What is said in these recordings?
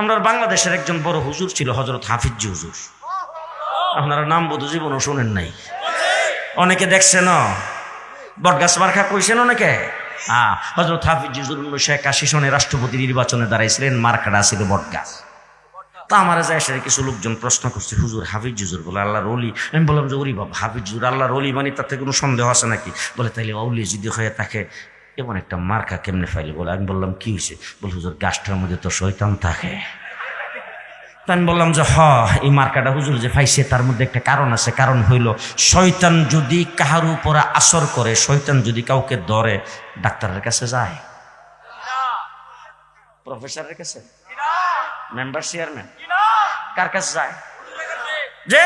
আমরা বাংলাদেশের একজন বড় হুজুর ছিল হযরত হাফিজ হুজুর। আপনারা নাম বোধ জীবনও শোনেন নাই, অনেকে দেখছেন, বটগাছ মার্কা কইছেন অনেকে। হযরত হাফিজ হুজুর 1981 সনে রাষ্ট্রপতি নির্বাচনে দাঁড়াইছিলেন, মার্কাটা ছিল বটগাছ। তা আমার যায় এসে কিছু লোকজন প্রশ্ন করছে, হুজুর হাফিজ হুজুর বলে আল্লাহর ওলি। আমি বললাম যে ওরি বাবা, হাফিজ হুজুর আল্লাহর ওলি মানে তাতে কোনো সন্দেহ আছে নাকি? বলে তাইলে ওলি যদি হয়ে থাকে এমন একটা মার্কা কেমনে ফাইলে? বলে আমি বললাম কি হয়েছে? বলে হুজুর গাছটার মধ্যে তো শয়তান থাকে। তা আমি বললাম যে এই মার্কাটা হুজুর যে পাইছে তার মধ্যে একটা কারণ আছে। কারণ হইল শয়তান যদি কাহার উপরে আসর করে, শয়তান যদি কাউকে ধরে, ডাক্তারের কাছে যায়, প্রফেসরের কাছে, মেম্বার চেয়ারম্যান, কার কাছে যায়? যে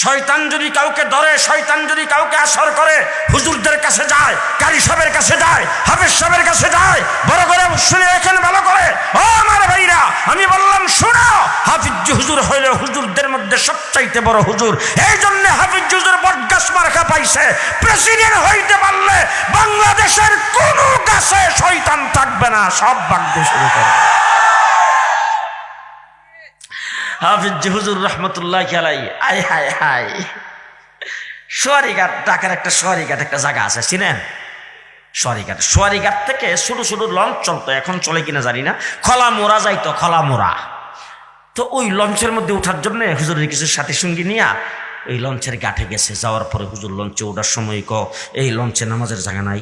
শয়তান যদি কাউকে ধরে, শয়তান যদি কাউকে আসর করে, হুজুরদের কাছে যায়, কারি সাহেবের কাছে যায়, হাফেজ সাহেবের কাছে যায়। বড় করে শুনে এখানে ভালো করে, ও আমার ভাইরা, আমি বললাম শোনো, হাফিজ হুজুর হইলে হুজুরদের মধ্যে সবচাইতে বড় হুজুর। এই জন্য হাফিজ হুজুর বটগাছ মার্কা পাইছে। প্রেসিডেন্ট হইতে পারলে বাংলাদেশের কোন গাছে শয়তান থাকবে না, সব ভাঙতে শুরু করে। হাফিজ হুজুর রহমতুল্লাহি আলাইহি। আয় হায় হায়, সোয়ারিঘাট, ঢাকার একটা সোয়ারিঘাট একটা জায়গা আছে, চিনেন? সোয়ারিঘাট, সোয়ারিঘাট থেকে ছোট ছোট লঞ্চ চলতো, এখন চলে কিনা জানি না, খলামোড়া যাইতো, খলামোড়া। তো ওই লঞ্চের মধ্যে ওঠার জন্য হুজুরের কিছু সাথী সঙ্গী নিয়ে ওই লঞ্চের ঘাটে গেছে। যাওয়ার পরে হুজুর লঞ্চে ওঠার সময় এই লঞ্চে নামাজের জায়গা নাই।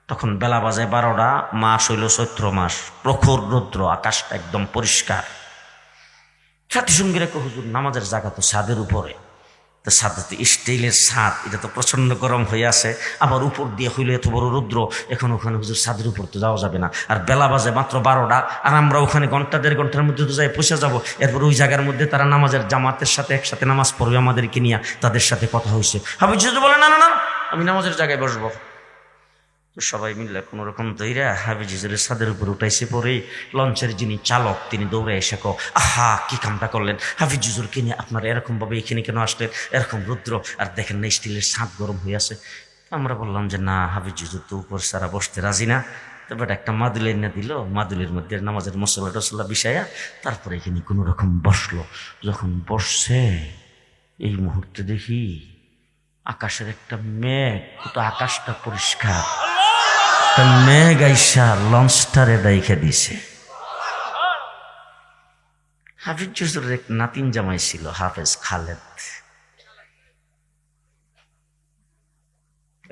তখন বেলা বাজে 12টা, মাস হইল চৈত্র মাস, প্রখর রৌদ্র, আকাশটা একদম পরিষ্কার। সাথী সঙ্গীরা হুজুর নামাজের জায়গা তো ছাদের উপরে, তো ছাদে তো স্টিলের ছাদ, এটা তো প্রচন্ড গরম হয়ে আছে, আবার উপর দিয়ে হইলে এত বড় রৌদ্র, এখন ওখানে হুজুর ছাদের উপর তো যাওয়া যাবে না। আর বেলা বাজে মাত্র 12টা, আর আমরা ওখানে ঘন্টা 1.5 ঘন্টার মধ্যে তো যাই পৌঁছে যাবো। এরপর ওই জায়গার মধ্যে তারা নামাজের জামাতের সাথে একসাথে নামাজ পড়বে, আমাদেরকে নিয়ে তাদের সাথে কথা হয়েছে। হাফিজ হুজুর বলে না না না, আমি নামাজের জায়গায় বসবো। তো সবাই মিলে কোনো রকম দইরা হাফিজ হুজুরের ছাদের উপর উঠাইছে। পরে লঞ্চের যিনি চালক তিনি দৌড়ে এসে আহা কি কামটা করলেন, হাফিজ হুজুরকে নিয়ে আপনারা এরকম ভাবে এখানে কেন আসলেন? এরকম রুদ্র, আর দেখেন না স্টিলের ছাদ গরম হয়ে আছে। আমরা বললাম যে না, হাফিজ হুজুর তো উপর সারা বসতে রাজি না। তবে একটা মাদুল এনে দিল, মাদুলের মধ্যে নামাজের মশলা টসলা বিছাইয়া তারপরে এখানে কোনো রকম বসলো। যখন বসছে এই মুহূর্তে দেখি আকাশের একটা মেঘ, তো আকাশটা পরিষ্কার, মেঘ আইসা লঞ্চটারে ডাইখা দিছে। হাফিজ হুজুরের এক নাতিন জামাই ছিল, হাফেজ খালেদ।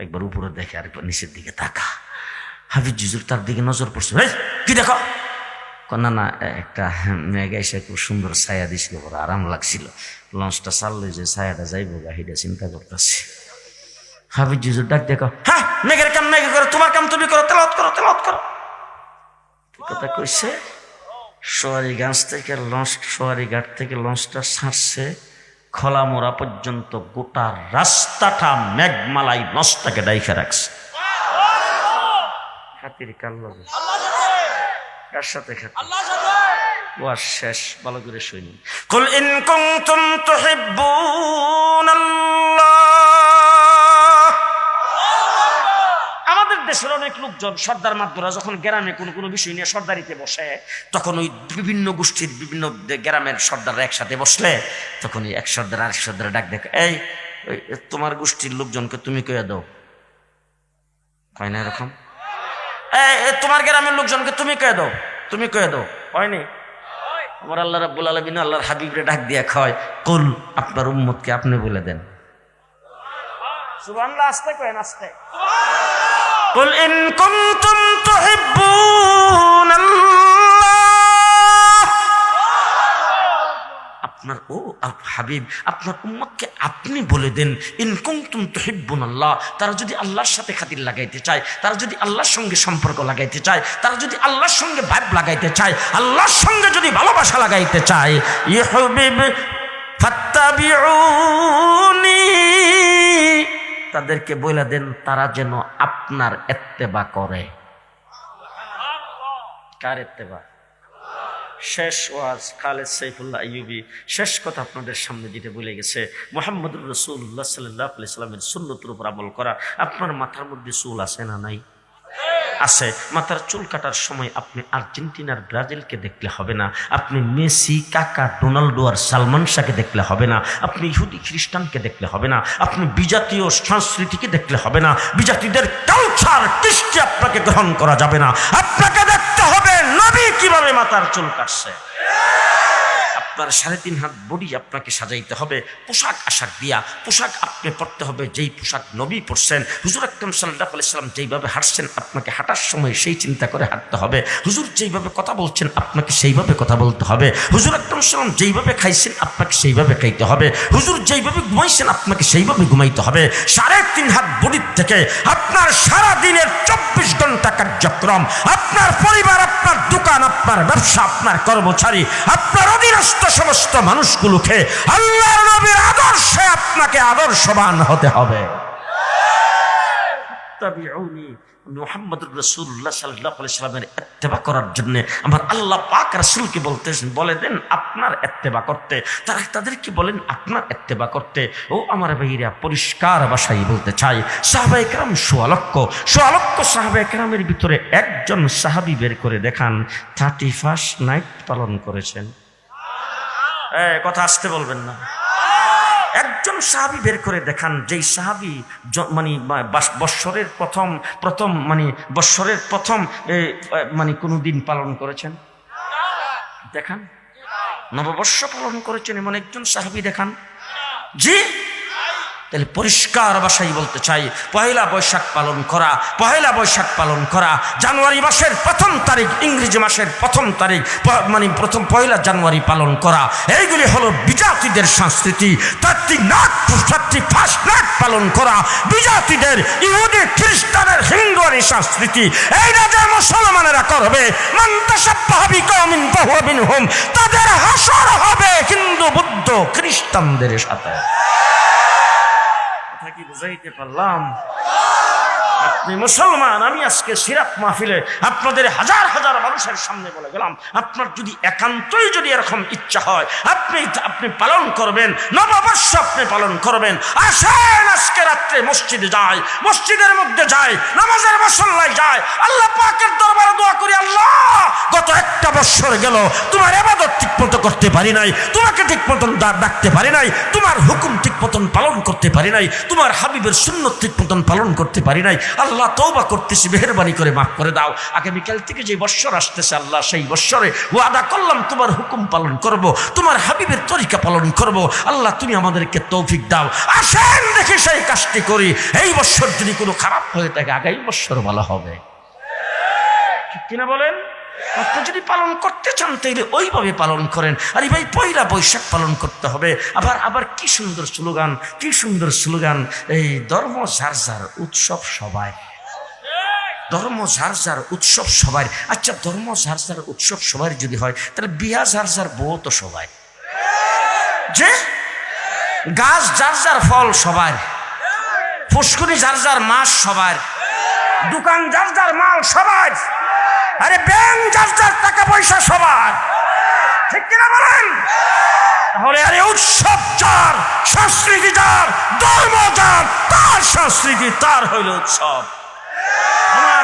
একবার উপরে দেখে আরেকবার নিচের দিকে তাকা। হাফিজ হুজুর তার দিকে নজর পড়ছে, কি দেখো? না না, একটা মেঘ আইসা খুব সুন্দর ছায়া দিছিল, বড় আরাম লাগছিল। লঞ্চটা চাললো, যে ছায়াটা যাইবো গাহিটা চিন্তা করতেছে। হাফিজ হুজুর ডাক দেখো, হ্যাঁ মেঘের কাম মেঘে করো, তোমার কাম তুমি করো, তেলাওয়াত করো, তেলাওয়াত করো। কথা কইছে। সোয়ারিঘাট থেকে লঞ্চটা ছাড়ছে, খলামোড়া পর্যন্ত গোটা রাস্তাটা মেঘমালাই লঞ্চটাকে ডাইখা রাখছে। খাতির কার লগে? কার সাথে খাতির? ওয়াজ শেষ, ভালো করে শুনি। কুল ইন কুনতুম তুহিব্বুনাল্লাহ। আমাদের দেশের অনেক লোকজন সর্দার মাদুরা যখন গ্রামে কোনো বিষয় নিয়ে সর্দারিতে বসে, তখন ওই বিভিন্ন গোষ্ঠীর বিভিন্ন গ্রামের সর্দাররা একসাথে বসলে তখন এক সর্দার আরেক সর্দার ডাক দেখে, এই তোমার গোষ্ঠীর লোকজনকে তুমি কইয়া দাও, হয় না এরকম? তোমার গ্রামের লোকজনকে তুমি কয়ে দাও, তুমি কয়ে দাও, হয়নি? আমার আল্লাহ রাব্বুল আলামিন আল্লাহর হাবিবরে ডাক দিয়া কয়, কুল, আপনার উম্মতকে আপনি বলে দেন। সুবহানাল্লাহ, আস্তে কয়েন, আস্তে। কুল ইন কুনতুম তুহিব্বুনাল্লাহ। আপনার হাবিব, আপনার উম্মতকে আপনি বলে দেন, ইন কুনতুম তুহিব্বুনাল্লাহ, তারা যদি আল্লাহর সাথে খাতির লাগাইতে চায়, তারা যদি আল্লাহর সঙ্গে সম্পর্ক লাগাইতে চায়, তারা যদি আল্লাহর সঙ্গে ভাব লাগাইতে চায়, আল্লাহর সঙ্গে যদি ভালোবাসা লাগাইতে চায়, ইয়া হাবিব ফাত্তাবিউনি, তাদেরকে বলে দেন তারা যেন আপনার ইত্তেবা করে। কার ইত্তেবা? শেষ ওয়াজ খালেদ সাইফুল্লাহ আইয়ুবী শেষ কথা আপনাদের সামনে যেটা বলে গেছে, মুহাম্মদুর রাসূলুল্লাহ সাল্লাল্লাহু আলাইহি ওয়াসাল্লামের সুন্নতের উপর আমল করা। আপনার মাথার মধ্যে চুল আছে না নাই? আছে। মাথার চুল কাটার সময় আপনি আর্জেন্টিনার ব্রাজিলকে দেখলে হবে না, আপনি মেসি, কাকা, রোনাল্ডো আর সালমান শাহকে দেখলে হবে না, আপনি ইহুদি খ্রিস্টানকে দেখলে হবে না, আপনি বিজাতীয় সংস্কৃতিকে দেখলে হবে না, বিজাতিদের কালচার কৃষ্টি আপনাকে গ্রহণ করা যাবে না। আপনাকে দেখতে হবে নবী কিভাবে মাথার চুল কাটছে। আপনার 3.5 হাত বডি আপনাকে সাজাইতে হবে পোশাক আশাক দিয়া। পোশাক আপনি পরতে হবে যেই পোশাক নবী পরছেন। হুজুর আকরাম সাল্লাল্লাহু আলাইহি সাল্লাম যেইভাবে হাঁটছেন আপনাকে হাঁটার সময় সেই চিন্তা করে হাঁটতে হবে। হুজুর যেইভাবে কথা বলছেন আপনাকে সেইভাবে কথা বলতে হবে। হুজুর আকরাম সাল্লাম যেইভাবে খাইছেন আপনাকে সেইভাবে খাইতে হবে। হুজুর যেইভাবে ঘুমাইছেন আপনাকে সেইভাবে ঘুমাইতে হবে। 3.5 হাত বডির থেকে আপনার সারা দিনের 24 ঘন্টা কার্যক্রম, আপনার পরিবার, আপনার দোকান, আপনার ব্যবসা, আপনার কর্মচারী, আপনার অধীনস্থ সমস্ত মানুষগুলোকে আল্লাহর নবীর আদর্শে আপনাকে আদর্শবান হতে হবে। তাবিউনি, মুহাম্মদুর রাসূলুল্লাহ সাল্লাল্লাহু আলাইহি সাল্লামের ইত্তেবা করার জন্য আমার আল্লাহ পাক রাসূলকে বলতেছেন, বলে দেন আপনার ইত্তেবা করতে। তারা তাদেরকে বলেন আপনার ইত্তেবা করতে। ও আমার ভাইরা, পরিষ্কার ভাষায় বলতে চাই, সাহাবায়ে কেরাম সোয়া লক্ষ সাহাবায়ে কেরামের ভিতরে একজন সাহাবী বের করে দেখান 31st নাইট পালন করেছেন। কথা আসতে বলবেন না। একজন সাহাবী বের করে দেখান যেই সাহাবী মানে বৎসরের প্রথম মানে কোনো দিন পালন করেছেন। দেখান নববর্ষ পালন করেছেন এমন একজন সাহাবী দেখান। জি, তাহলে পরিষ্কার ভাষায় বলতে চাই, পহেলা বৈশাখ পালন করা, জানুয়ারি মাসের 1ম তারিখ, ইংরেজি মাসের 1ম তারিখ মানে পয়লা জানুয়ারি পালন করা, এইগুলি হলো বিজাতিদের সংস্কৃতি। 31st নাইট পালন করা বিজাতিদের, ইহুদি খ্রিস্টানের হিন্দুয়ানি সংস্কৃতি। এইটা যে মুসলমানেরা করবে, মান তাশাব্বাহা বিকওমিন ফাহুয়া মিনহুম, তাদের হাসর হবে হিন্দু, বুদ্ধ, খ্রিস্টানদের সাথে। কি বুঝাইতে পারলাম? আপনি মুসলমান, আমি আজকে সিরাত মাহফিলে আপনাদের হাজার হাজার মানুষের সামনে বলে গেলাম, আপনার যদি একান্তই যদি এরকম ইচ্ছা হয় আপনি পালন করবেন, নববর্ষ আপনি পালন করবেন। আসেন আজকে রাত্রে মসজিদে যাই, মসজিদের মধ্যে যাই, নামাজের মুসল্লায় যাই, আল্লাহ পাকের দরবারে দোয়া করি, আল্লাহ গত একটা বছর গেল তোমার ইবাদত ঠিক মতো করতে পারি নাই, তোমাকে ঠিক মতন ডাকতে পারি নাই, তোমার হুকুম ঠিক মতন পালন করতে পারি নাই, তোমার হাবিবের সুন্নত ঠিক মতন পালন করতে পারি নাই। আল্লাহ তওবা করতেছি, মেহেরবানি করে মাফ করে দাও। আগামীকাল থেকে যে বৎসর আসতেছে আল্লাহ, সেই বৎসরে ওয়াদা করলাম তোমার হুকুম পালন করব, তোমার হাবিবের তরিকা পালন করব। আল্লাহ তুমি আমাদেরকে তৌফিক দাও। আসেন দেখি সেই কাজটি করি। এই বৎসর যদি কোনো খারাপ হয়ে থাকে আগামী বৎসর ভালো হবে, ঠিক কিনা বলেন? আপনি যদি পালন করতে চান তাইলে ওইভাবে পালন করেন। আরে ভাই, পয়লা বৈশাখ পালন করতে হবে। আবার কি সুন্দর স্লোগান, এই ধর্ম যার যার উৎসব সবাই, ধর্ম যার যার উৎসব সবাই। আচ্ছা, ধর্ম যার যার উৎসব সবাই যদি হয় তাহলে বিয়া যার যার বউ তো সবাই, যে গাছ যার যার ফল সবার, ফুসকুনি যার যার মাছ সবার, দোকান যার যার মাল সবার, আরে ব্যাংক যার যার টাকা পয়সা সবার, ঠিক কিনা বলেন? তাহলে আরে উৎসব যার, সংস্কৃতি যার, ধর্ম যার, তার সংস্কৃতি তার হইল উৎসব।